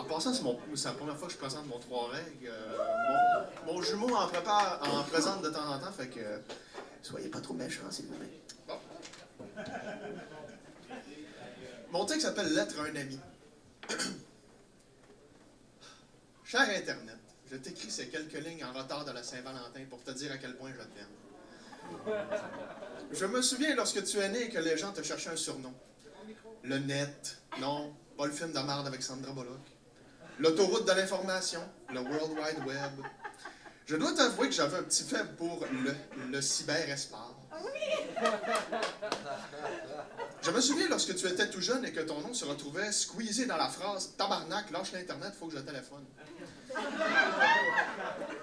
En passant, c'est la première fois que je présente mon 3 règles. Mon jumeau en présente de temps en temps, fait que soyez pas trop méchants, s'il vous plaît. Bon. Mon texte s'appelle Lettre à un ami. Cher Internet, je t'écris ces quelques lignes en retard de la Saint-Valentin pour te dire à quel point je t'aime. Je me souviens lorsque tu es né et que les gens te cherchaient un surnom. Le net, non, pas le film de merde avec Sandra Bullock. L'autoroute de l'information, le World Wide Web. Je dois t'avouer que j'avais un petit faible pour le cyberespace. Je me souviens lorsque tu étais tout jeune et que ton nom se retrouvait squeezé dans la phrase « Tabarnak, lâche l'Internet, faut que je téléphone ».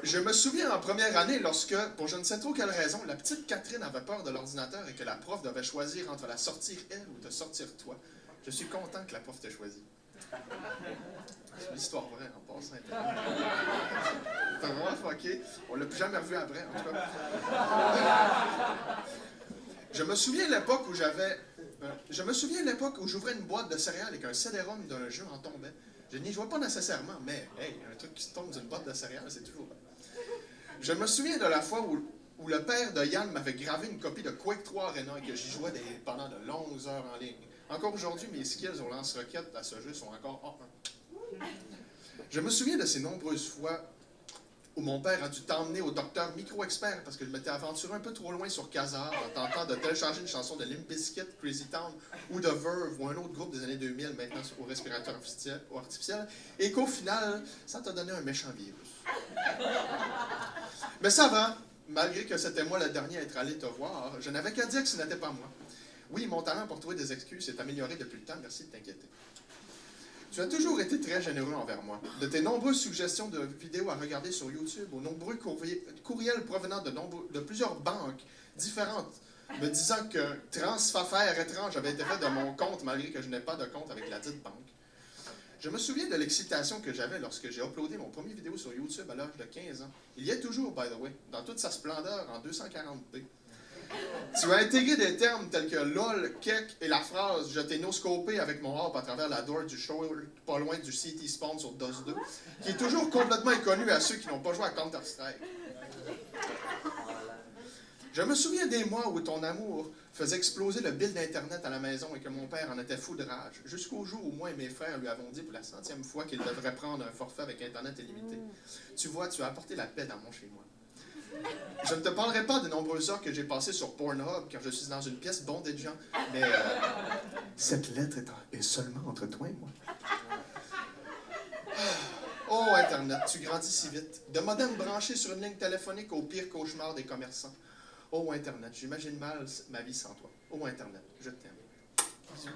Je me souviens en première année lorsque, pour je ne sais trop quelle raison, la petite Catherine avait peur de l'ordinateur et que la prof devait choisir entre la sortir elle ou te sortir toi. Je suis content que la prof t'ait choisi. C'est une histoire vraie en passant. T'as vraiment fucké. On l'a plus jamais revu après, en tout cas. Je me souviens l'époque où j'ouvrais une boîte de céréales et qu'un CD-ROM d'un jeu en tombait. Je n'y jouais pas nécessairement, mais hey, un truc qui tombe d'une boîte de céréales, c'est toujours bon. Je me souviens de la fois où le père de Yann m'avait gravé une copie de Quake 3 Arena et que j'y jouais pendant de longues heures en ligne. Encore aujourd'hui, mes skills au lance-roquettes à ce jeu sont encore A1. Je me souviens de ces nombreuses fois où mon père a dû t'emmener au docteur micro-expert parce que je m'étais aventuré un peu trop loin sur Kazaa en tentant de télécharger une chanson de Limp Bizkit, Crazy Town ou de Verve ou un autre groupe des années 2000 maintenant au respirateur artificiel et qu'au final, ça t'a donné un méchant virus. Mais ça va, malgré que c'était moi le dernier à être allé te voir, je n'avais qu'à dire que ce n'était pas moi. Oui, mon talent pour trouver des excuses s'est amélioré depuis le temps, merci de t'inquiéter. Tu as toujours été très généreux envers moi. De tes nombreuses suggestions de vidéos à regarder sur YouTube, aux nombreux courriels provenant de plusieurs banques différentes, me disant que transfert étrange avait été fait de mon compte malgré que je n'ai pas de compte avec la dite banque. Je me souviens de l'excitation que j'avais lorsque j'ai uploadé mon premier vidéo sur YouTube à l'âge de 15 ans. Il y est toujours, by the way, dans toute sa splendeur en 240p. Tu as intégré des termes tels que LOL, kek et la phrase « Je t'ai no-scopé avec mon harp à travers la door du show pas loin du CT Spawn sur DOS 2 », qui est toujours complètement inconnu à ceux qui n'ont pas joué à Counter-Strike. Je me souviens des mois où ton amour faisait exploser le bill d'Internet à la maison et que mon père en était fou de rage, jusqu'au jour où moi et mes frères lui avons dit pour la 100e fois qu'il devrait prendre un forfait avec Internet illimité. Tu vois, tu as apporté la paix dans mon chez-moi. Je ne te parlerai pas des nombreuses heures que j'ai passées sur Pornhub car je suis dans une pièce bondée de gens, mais cette lettre est seulement entre toi et moi. Oh Internet, tu grandis si vite. De modem branché sur une ligne téléphonique au pire cauchemar des commerçants. Oh Internet, j'imagine mal ma vie sans toi. Oh Internet, je t'aime. Bisous.